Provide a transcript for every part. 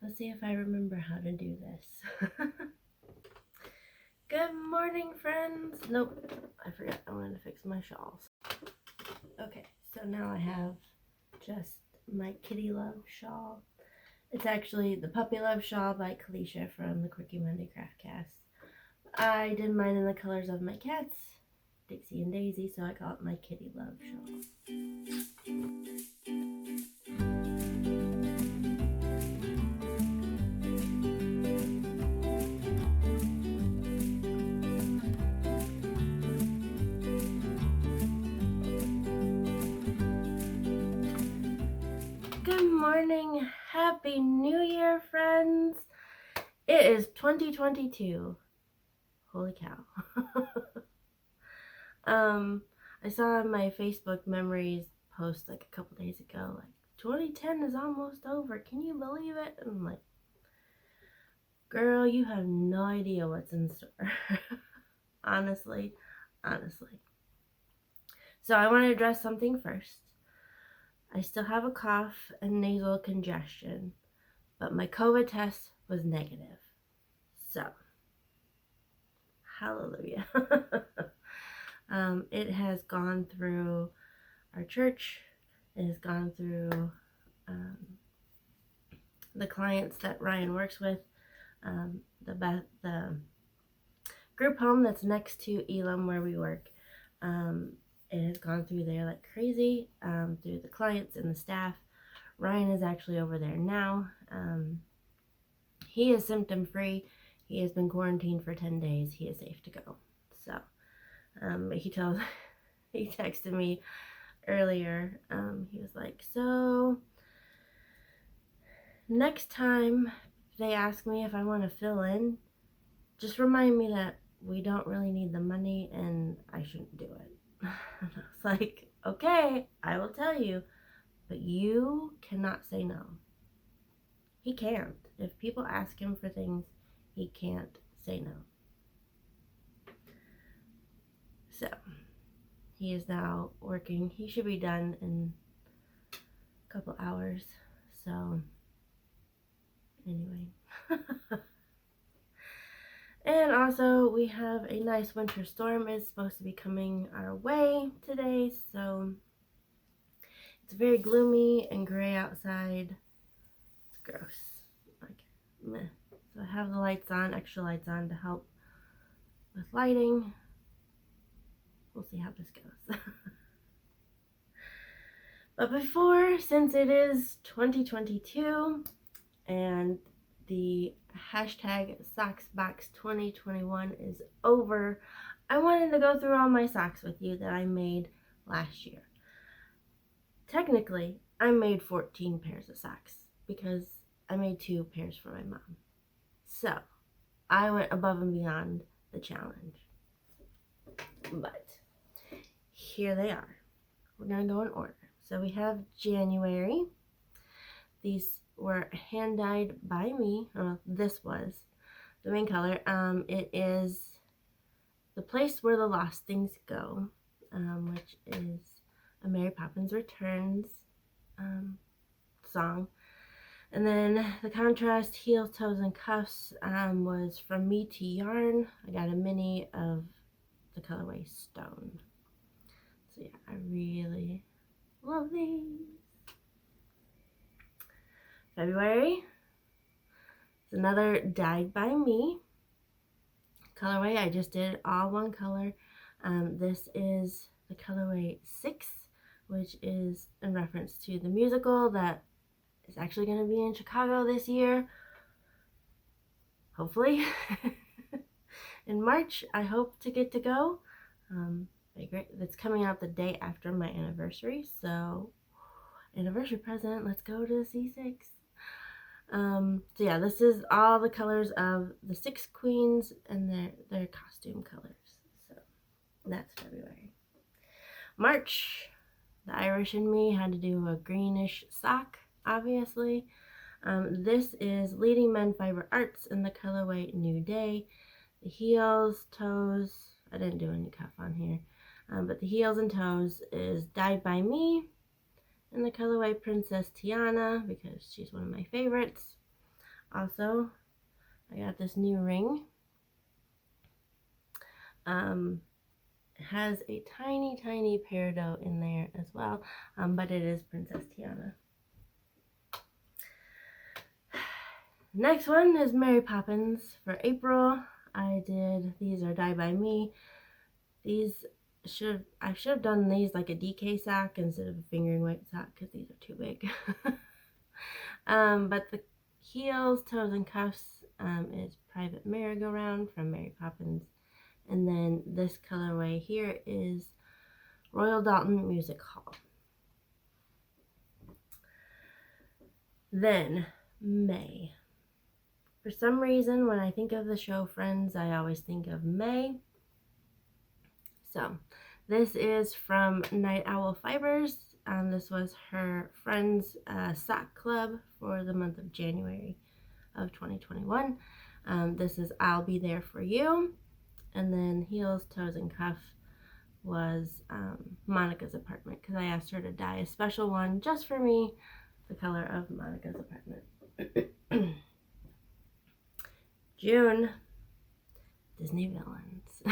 Let's see if I remember how to do this. Good morning, friends. Nope, I forgot I wanted to fix my shawls. Okay, so now I have just my Kitty Love shawl. It's actually the Puppy Love shawl by Kalisha from the Quickie Monday Craft Cast. I did mine in the colors of my cats, Dixie and Daisy, so I call it my Kitty Love shawl. Good morning, happy new year, friends. It is 2022. Holy cow. I saw my Facebook memories post like a couple days ago, like 2010 is almost over. Can you believe it? And I'm like, girl, you have no idea what's in store. honestly. So I want to address something first. I still have a cough and nasal congestion, but my COVID test was negative. So, hallelujah. It has gone through our church. It has gone through the clients that Ryan works with, the group home that's next to Elam where we work. It has gone through there like crazy, through the clients and the staff. Ryan is actually over there now. He is symptom free. He has been quarantined for 10 days. He is safe to go. So, he texted me earlier. He was like, so next time they ask me if I want to fill in, just remind me that we don't really need the money and I shouldn't do it. And I was like, okay, I will tell you, but you cannot say no. He can't. If people ask him for things, he can't say no. So, he is now working. He should be done in a couple hours. So, anyway. And also, we have a nice winter storm is supposed to be coming our way today, so it's very gloomy and gray outside. It's gross. Like, meh. So I have the lights on, extra lights on to help with lighting. We'll see how this goes. But before, since it is 2022 and the hashtag SocksBox2021 is over, I wanted to go through all my socks with you that I made last year. Technically, I made 14 pairs of socks because I made 2 pairs for my mom. So, I went above and beyond the challenge. But, here they are. We're going to go in order. So, we have January. These were hand dyed by me. This was the main color. It is The Place Where the Lost Things Go, which is a Mary Poppins Returns song. And then the contrast, Heels, Toes, and Cuffs, was From Me to Yarn. I got a mini of the colorway Stone. So yeah, I really love these. February is another Dyed by Me colorway. I just did all one color. This is the colorway 6, which is in reference to the musical that is actually going to be in Chicago this year. Hopefully. In March, I hope to get to go. It's coming out the day after my anniversary, so anniversary present, let's go to C6. So yeah, this is all the colors of the 6 queens and their costume colors. So that's February. March, the Irish in me had to do a greenish sock, obviously. This is Leading Men Fiber Arts in the colorway New Day. The heels, toes, I didn't do any cuff on here, but the heels and toes is Dyed by Me in the colorway Princess Tiana because she's one of my favorites. Also, I got this new ring. It has a tiny, tiny peridot in there as well, but it is Princess Tiana. Next one is Mary Poppins for April. These are dyed by me. I should have done these like a DK sock instead of a fingering weight sock because these are too big. But the heels, toes, and cuffs is Private Merry-Go-Round from Mary Poppins. And then this colorway here is Royal Doulton Music Hall. Then May. For some reason, when I think of the show Friends, I always think of May. So this is from Night Owl Fibers. This was her Friends sock club for the month of January of 2021. This is I'll Be There For You. And then heels, toes, and cuff was Monica's Apartment, because I asked her to dye a special one just for me, the color of Monica's Apartment. June, Disney Villains.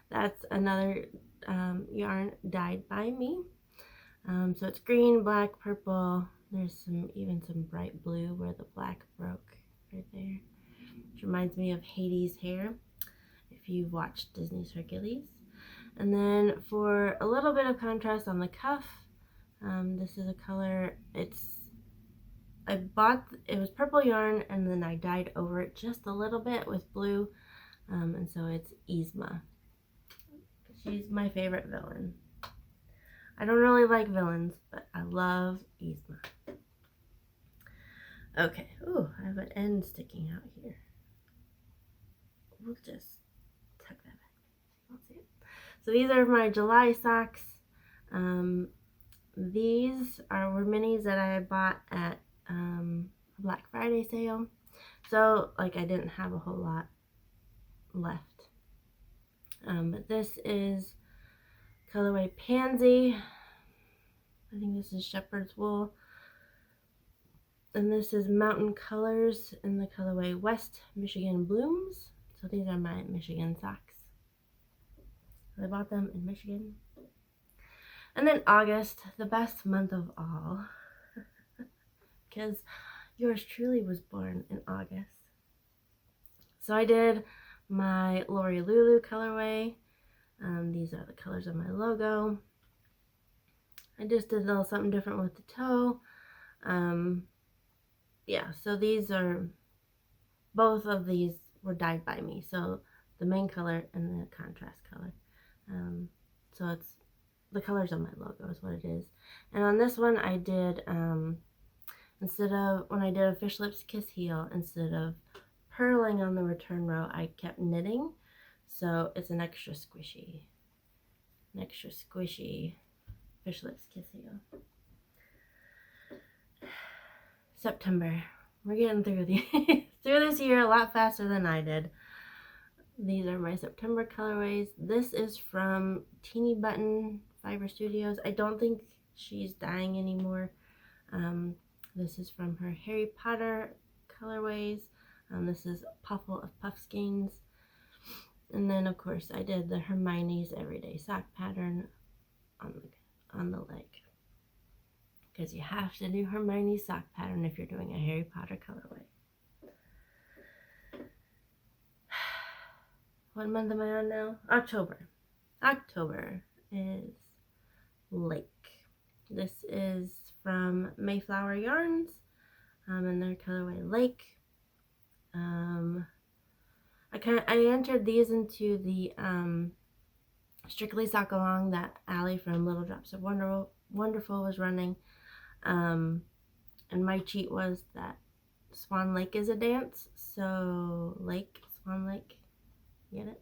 That's another yarn dyed by me. So it's green, black, purple. There's even some bright blue where the black broke right there, which reminds me of Hades' hair if you've watched Disney's Hercules. And then for a little bit of contrast on the cuff, this is a color, it was purple yarn, and then I dyed over it just a little bit with blue, and so it's Yzma. She's my favorite villain. I don't really like villains, but I love Yzma. Okay, ooh, I have an end sticking out here. We'll just tuck that back. You won't see it. So these are my July socks. These were minis that I had bought at a Black Friday sale. So, like, I didn't have a whole lot left. But this is colorway Pansy. I think this is Shepherd's Wool. And this is Mountain Colors in the colorway West Michigan Blooms. So these are my Michigan socks. I bought them in Michigan. And then August, the best month of all, because yours truly was born in August. So I did my Lori Lulu colorway. These are the colors of my logo. I just did a little something different with the toe. Yeah, so both of these were dyed by me. So the main color and the contrast color. So it's the colors of my logo is what it is. And on this one I did, when I did a Fish Lips Kiss heel, instead of purling on the return row, I kept knitting. So it's an extra squishy Fish Lips Kiss heel. September. We're getting through this year a lot faster than I did. These are my September colorways. This is from Teeny Button Fiber Studios. I don't think she's dyeing anymore. This is from her Harry Potter colorways. This is Puffle of Puffskeins. And then, of course, I did the Hermione's Everyday Sock pattern on the leg. Because you have to do Hermione's sock pattern if you're doing a Harry Potter colorway. What month am I on now? October. October is Lake. This is from Mayflower Yarns, and their colorway Lake. I entered these into the Strictly Sock Along that Allie from Little Drops of Wonderful was running. And my cheat was that Swan Lake is a dance, so Swan Lake, get it?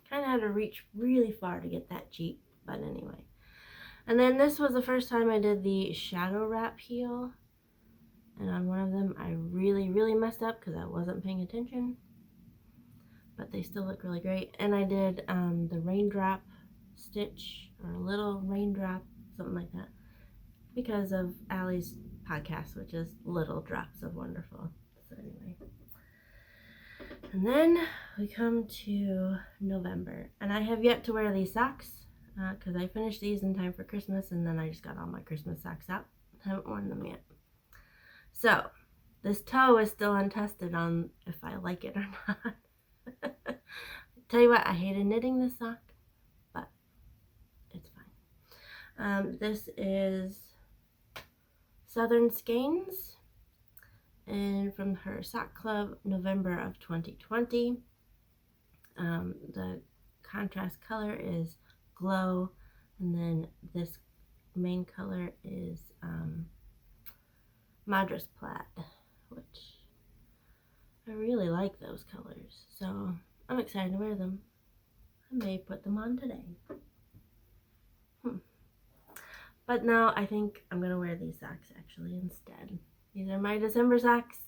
Kind of had to reach really far to get that cheat, but anyway. And then this was the first time I did the Shadow Wrap heel, and on one of them I really, really messed up because I wasn't paying attention, but they still look really great. And I did the raindrop stitch, or a little raindrop, something like that, because of Allie's podcast, which is Little Drops of Wonderful. So anyway. And then we come to November. And I have yet to wear these socks because I finished these in time for Christmas, and then I just got all my Christmas socks out. I haven't worn them yet. So this toe is still untested on if I like it or not. Tell you what, I hated knitting this sock, but it's fine. This is Southern Skeins, and from her sock club, November of 2020. The contrast color is Glow, and then this main color is Madras Plaid, which I really like those colors, so I'm excited to wear them. I may put them on today. But now I think I'm going to wear these socks actually instead. These are my December socks.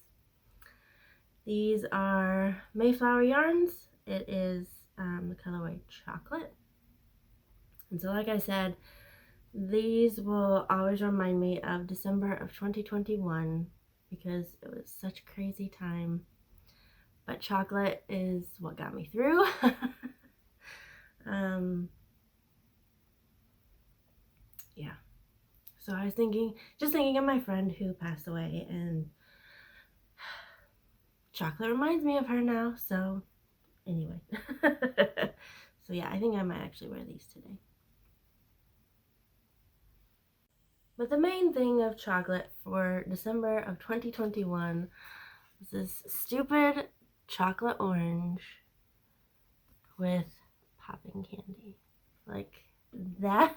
These are Mayflower yarns. It is the colorway Chocolate. And so like I said, these will always remind me of December of 2021 because it was such a crazy time. But chocolate is what got me through. Yeah. So I was just thinking of my friend who passed away, and chocolate reminds me of her now. So anyway. So yeah, I think I might actually wear these today. But the main thing of chocolate for December of 2021 was this stupid chocolate orange with popping candy. Like, that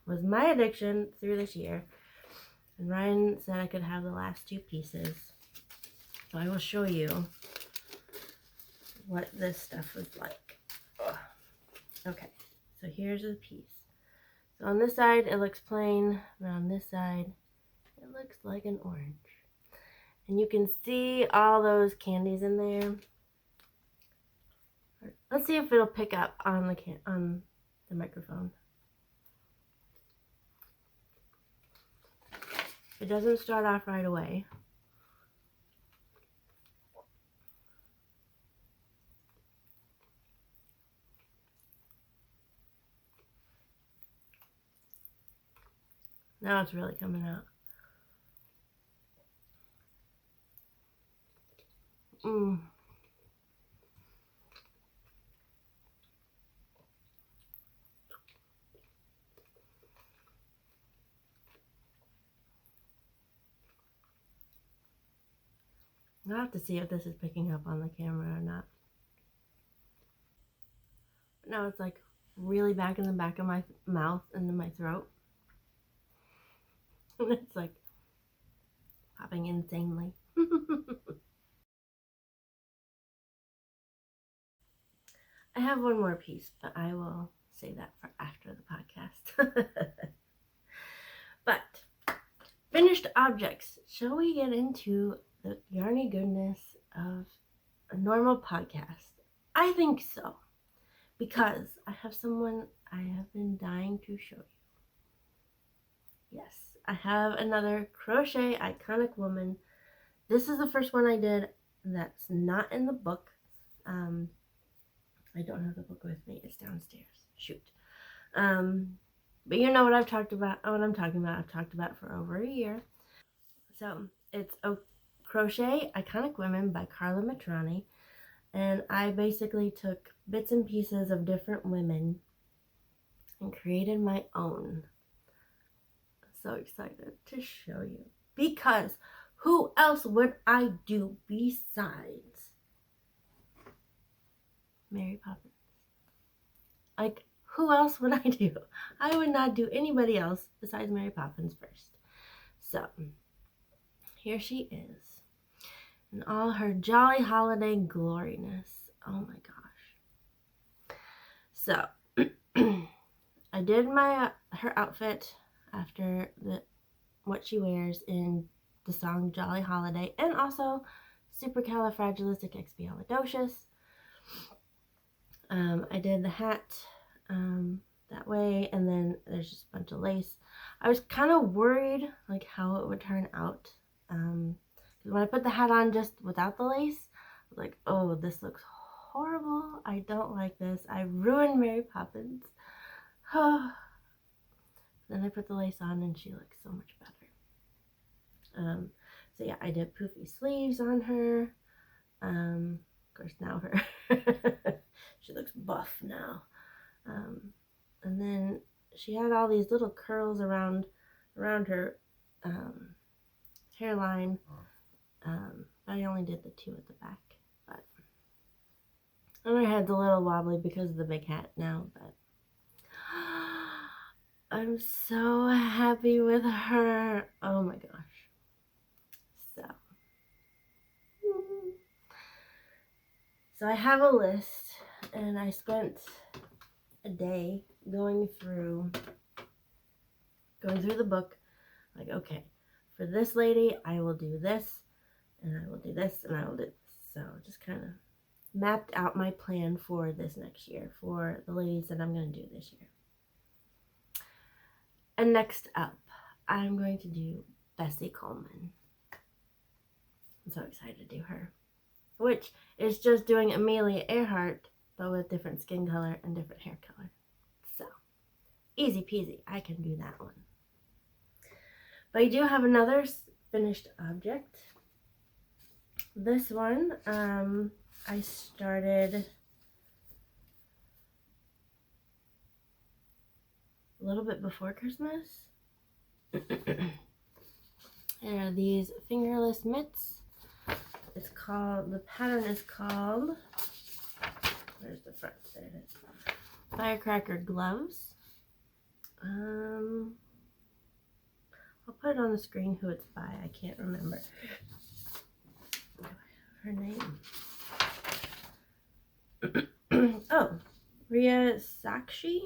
was my addiction through this year. And Ryan said I could have the last two pieces. So I will show you what this stuff was like. Ugh. Okay, so here's a piece. So on this side it looks plain, but on this side it looks like an orange. And you can see all those candies in there. Let's see if it'll pick up on the microphone. It doesn't start off right away. Now it's really coming out. I'll have to see if this is picking up on the camera or not. But now it's like really back in the back of my mouth and in my throat. And it's like popping insanely. I have one more piece, but I will say that for after the podcast. But finished objects. Shall we get into the yarny goodness of a normal podcast? I think so, because I have someone I have been dying to show you. Yes, I have another Crochet Iconic Woman. This is the first one I did that's not in the book. I don't have the book with me. It's downstairs. Shoot. But you know what I've talked about. What I'm talking about. I've talked about it for over a year. So it's a Crochet Iconic Women by Carla Matrani, and I basically took bits and pieces of different women and created my own. I'm so excited to show you, because who else would I do besides Mary Poppins? Like, who else would I do? I would not do anybody else besides Mary Poppins first. So here she is in all her jolly holiday gloriness. Oh my gosh. So I did her outfit after what she wears in the song Jolly Holiday, and also Supercalifragilisticexpialidocious. I did the hat that way, and then there's just a bunch of lace. I was kind of worried like how it would turn out. Because when I put the hat on just without the lace, I was like, oh, this looks horrible. I don't like this. I ruined Mary Poppins. Then I put the lace on and she looks so much better. So yeah, I did poofy sleeves on her. Of course now her she looks buff now. And then she had all these little curls around her hairline. But I only did the 2 at the back. But and her head's a little wobbly because of the big hat now, but I'm so happy with her. Oh my gosh. So I have a list, and I spent a day going through the book. Like, okay, for this lady, I will do this, and I will do this, and I will do this. So just kind of mapped out my plan for this next year, for the ladies that I'm going to do this year. And next up, I'm going to do Bessie Coleman. I'm so excited to do her. Which is just doing Amelia Earhart, but with different skin color and different hair color. So, easy peasy, I can do that one. But I do have another finished object. This one, I started a little bit before Christmas. There are these fingerless mitts. It's called, the pattern is called, where's the front? There it is. Firecracker gloves. I'll put it on the screen who it's by. I can't remember her name. Oh, Ria Sakshi.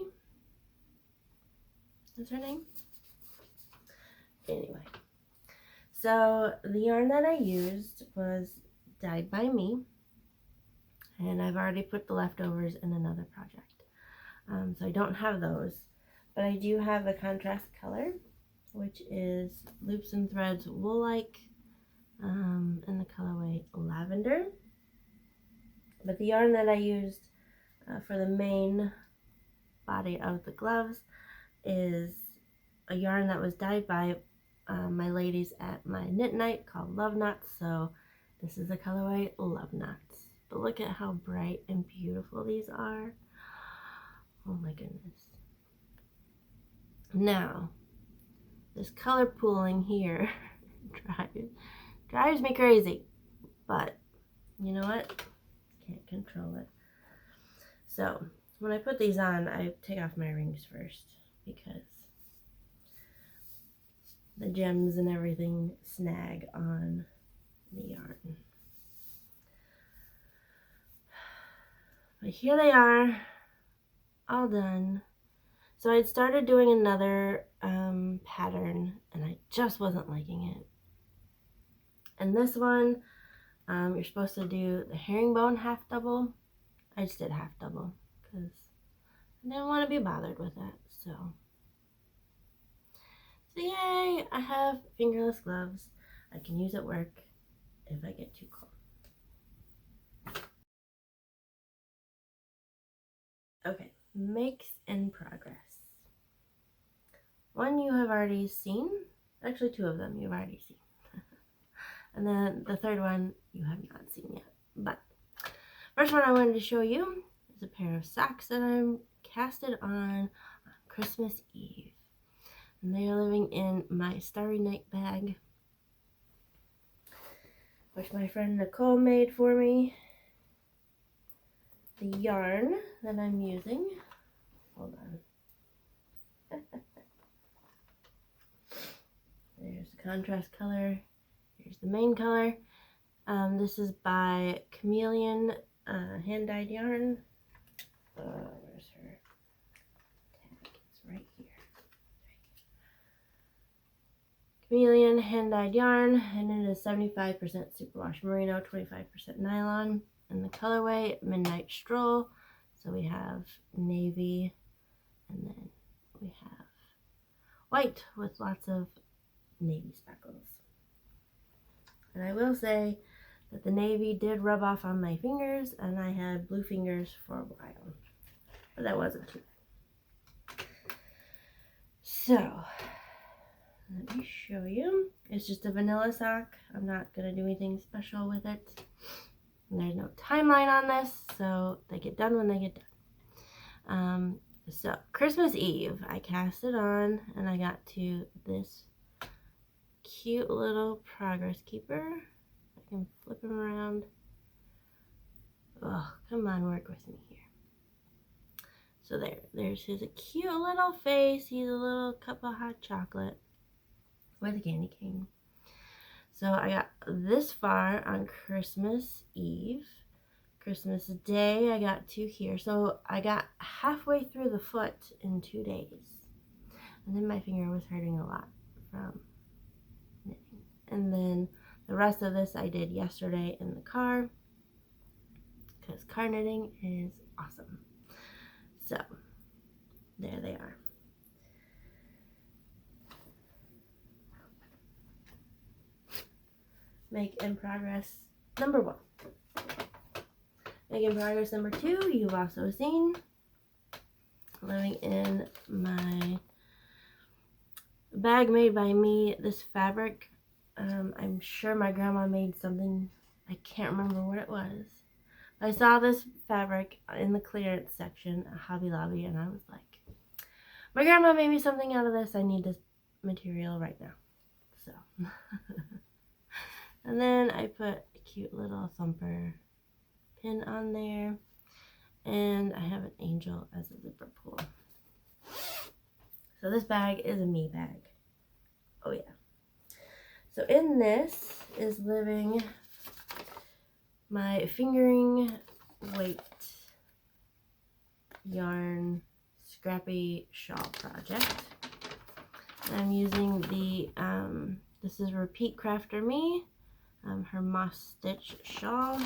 Is her name? Anyway, so the yarn that I used was Dyed by Me, and I've already put the leftovers in another project. So I don't have those, but I do have the contrast color, which is Loops and Threads Wool-like, in the colorway Lavender. But the yarn that I used for the main body of the gloves is a yarn that was dyed by my ladies at my knit night called Love Knots. So this is the colorway Love Knots. But look at how bright and beautiful these are. Oh my goodness. Now, this color pooling here drives me crazy. But you know what? Can't control it. So when I put these on, I take off my rings first because the gems and everything snag on the yarn. But here they are, all done. So I'd started doing another pattern, and I just wasn't liking it. And this one, you're supposed to do the herringbone half double. I just did half double because I didn't want to be bothered with that. So yay, I have fingerless gloves I can use at work if I get too cold. Okay, makes in progress. One you have already seen, actually 2 of them you've already seen. And then the third one you have not seen yet. But first one I wanted to show you is a pair of socks that I'm casted on Christmas Eve. And they are living in my Starry Night bag, which my friend Nicole made for me. The yarn that I'm using, hold on. There's the contrast color. Here's the main color. This is by Chameleon hand-dyed yarn. Where's her tag? It's right here. Chameleon hand-dyed yarn, and it is 75% superwash merino, 25% nylon. And the colorway Midnight Stroll. So we have navy, and then we have white with lots of navy speckles. And I will say that the navy did rub off on my fingers, and I had blue fingers for a while, but that wasn't too bad. So let me show you. It's just a vanilla sock. I'm not gonna do anything special with it. And there's no timeline on this, so they get done when they get done. So Christmas Eve, I cast it on, and I got to this cute little progress keeper. I can flip him around. Oh, come on, work with me here. So there's his cute little face. He's a little cup of hot chocolate with a candy cane. So I got this far on Christmas Eve. Christmas Day, I got to here. So I got halfway through the foot in 2 days. And then my finger was hurting a lot from knitting. And then the rest of this I did yesterday in the car, because car knitting is awesome. So there they are. Make in progress number 1. Make in progress number 2, you've also seen. Living in my bag made by me. This fabric, I'm sure my grandma made something. I can't remember what it was. I saw this fabric in the clearance section at Hobby Lobby, and I was like, my grandma made me something out of this. I need this material right now. So, and then I put a cute little thumper pin on there, and I have an angel as a zipper pull. So this bag is a me bag. Oh yeah. So in this is living my fingering weight yarn scrappy shawl project. I'm using the this is Repeat Crafter Me, her moss stitch shawl.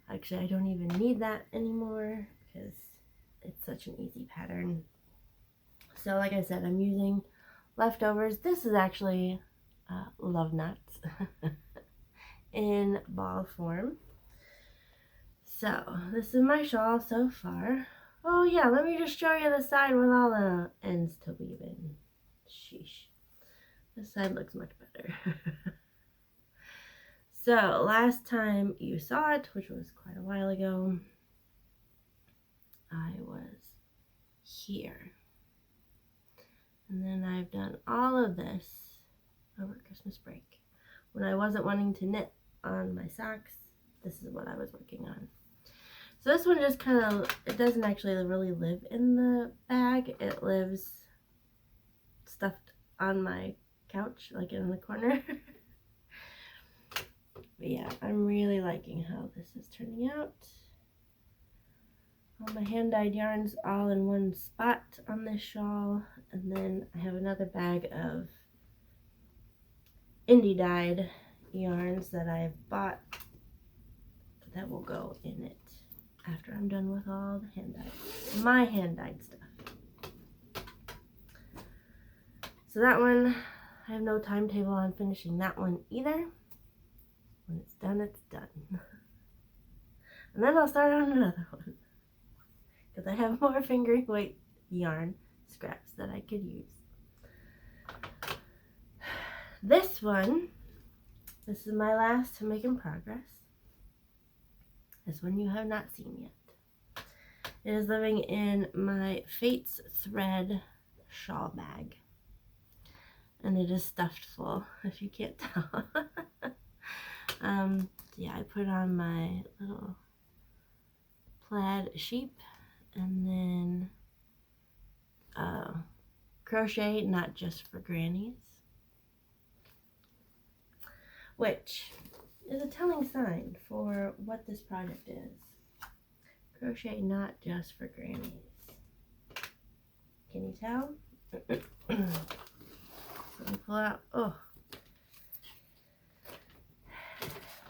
Actually, I don't even need that anymore because it's such an easy pattern. So like I said, I'm using leftovers. This is actually Love Nuts in ball form. So this is my shawl so far. Oh yeah, let me just show you the side with all the ends to weave in. Sheesh. This side looks much better. So last time you saw it, which was quite a while ago, I was here. And then I've done all of this over Christmas break. When I wasn't wanting to knit on my socks, this is what I was working on. So this one just kind of, it doesn't actually really live in the bag. It lives stuffed on my couch, like in the corner. But yeah, I'm really liking how this is turning out. All my hand-dyed yarns all in one spot on this shawl. And then I have another bag of indie dyed yarns that I've bought that will go in it after I'm done with all the hand-dyed, my hand-dyed stuff. So that one, I have no timetable on finishing that one either. When it's done, it's done. And then I'll start on another one, because I have more fingering weight yarn scraps that I could use. This one, this is my last to make in progress. This one you have not seen yet. It is living in my Fates thread shawl bag. And it is stuffed full, if you can't tell. Yeah, I put on my little plaid sheep, and then crochet Not Just for Grannies, which is a telling sign for what this project is. Crochet Not Just for Grannies. Can you tell? So let me pull out. Oh,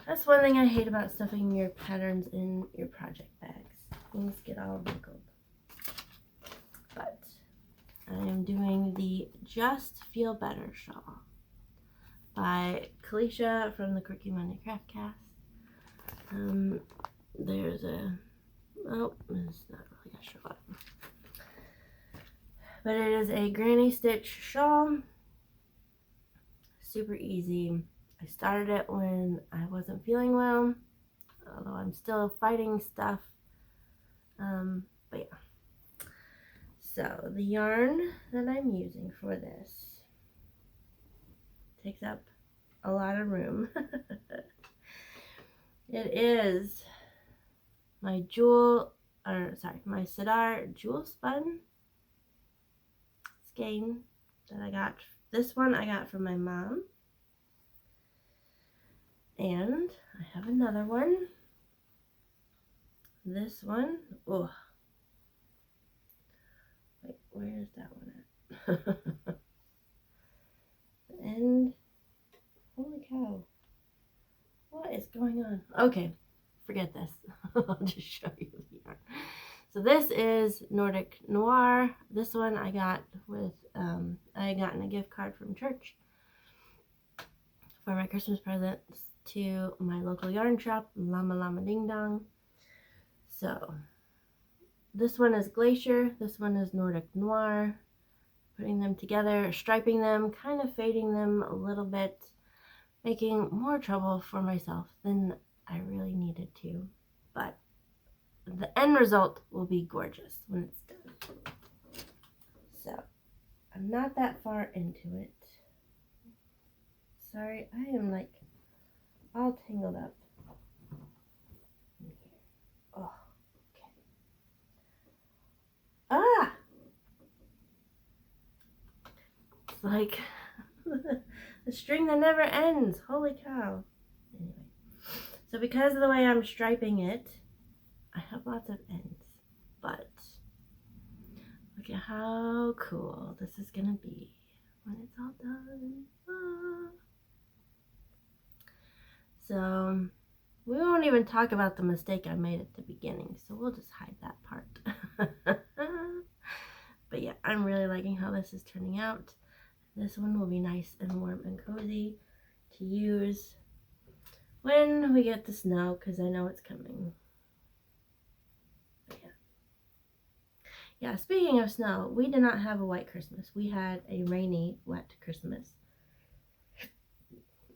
that's one thing I hate about stuffing your patterns in your project bags. Things get all wrinkled. But I am doing the Just Feel Better shawl by Kalisha from the Quirky Monday Craft Cast. There's a, oh, it's not really gonna show up. But it is a granny stitch shawl. Super easy. I started it when I wasn't feeling well, although I'm still fighting stuff. But yeah. So the yarn that I'm using for this takes up a lot of room. It is my my Sidar Jewel Spun skein that I got. This one I got from my mom. And I have another one. This one, oh, wait, where is that one at? And holy cow, what is going on? Okay, forget this. I'll just show you the yarn. So this is Nordic Noir. This one I got with I had gotten a gift card from church for my Christmas presents to my local yarn shop, Llama Llama Ding Dong. So this one is Glacier, this one is Nordic Noir. Putting them together, striping them, kind of fading them a little bit, making more trouble for myself than I really needed to. But the end result will be gorgeous when it's done. So I'm not that far into it. Sorry, I am like all tangled up in here. Oh, okay. Ah! It's like the string that never ends. Holy cow. Anyway, so because of the way I'm striping it, I have lots of ends, but look at how cool this is gonna be when it's all done. Ah. So we won't even talk about the mistake I made at the beginning, so we'll just hide that part. But yeah, I'm really liking how this is turning out. This one will be nice and warm and cozy to use when we get the snow, because I know it's coming. But yeah, speaking of snow, we did not have a white Christmas. We had a rainy, wet Christmas.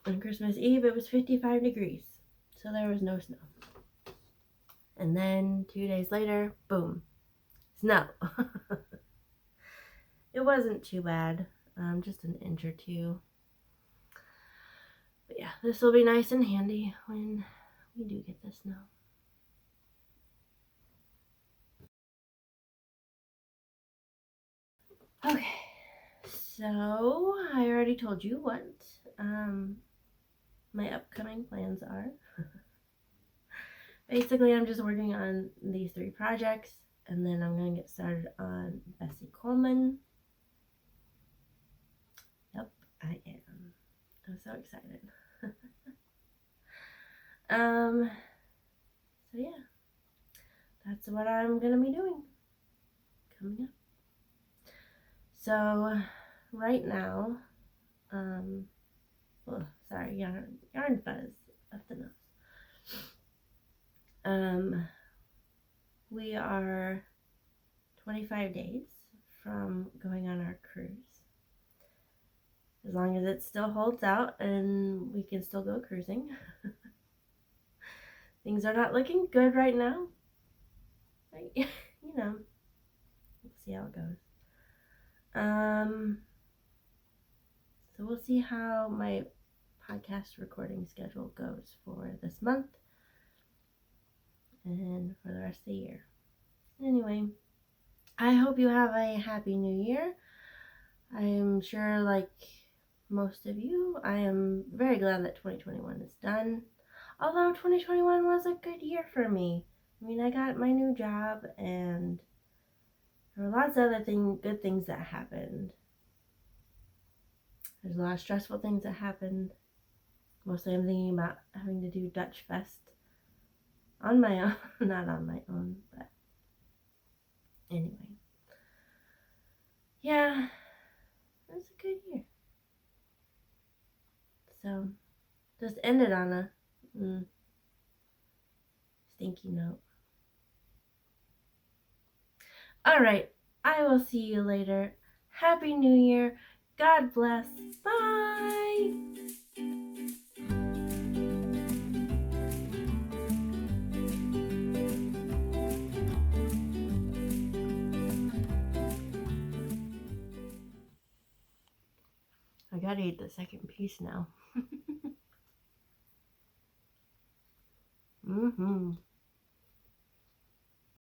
On Christmas Eve, it was 55 degrees, so there was no snow. And then 2 days later, boom, snow. It wasn't too bad, just an inch or two. But yeah, this will be nice and handy when we do get the snow. Okay, so I already told you what my upcoming plans are. Basically, I'm just working on these 3 projects, and then I'm going to get started on Bessie Coleman. Yep, I am. I'm so excited. So yeah, that's what I'm going to be doing coming up. So right now, oh, sorry, yarn fuzz up the nose. We are 25 days from going on our cruise. As long as it still holds out and we can still go cruising. Things are not looking good right now. You know, we'll see how it goes. So we'll see how my podcast recording schedule goes for this month and for the rest of the year. Anyway, I hope you have a happy new year. I am sure, like most of you, I am very glad that 2021 is done. Although 2021 was a good year for me. I mean, I got my new job and there were lots of other good things that happened. There's a lot of stressful things that happened. Mostly I'm thinking about having to do Dutch Fest on my own. Not on my own, but anyway. yeah, it was a good year. So, just ended on a stinky note. Alright, I will see you later. Happy New Year. God bless. Bye. I gotta eat the second piece now.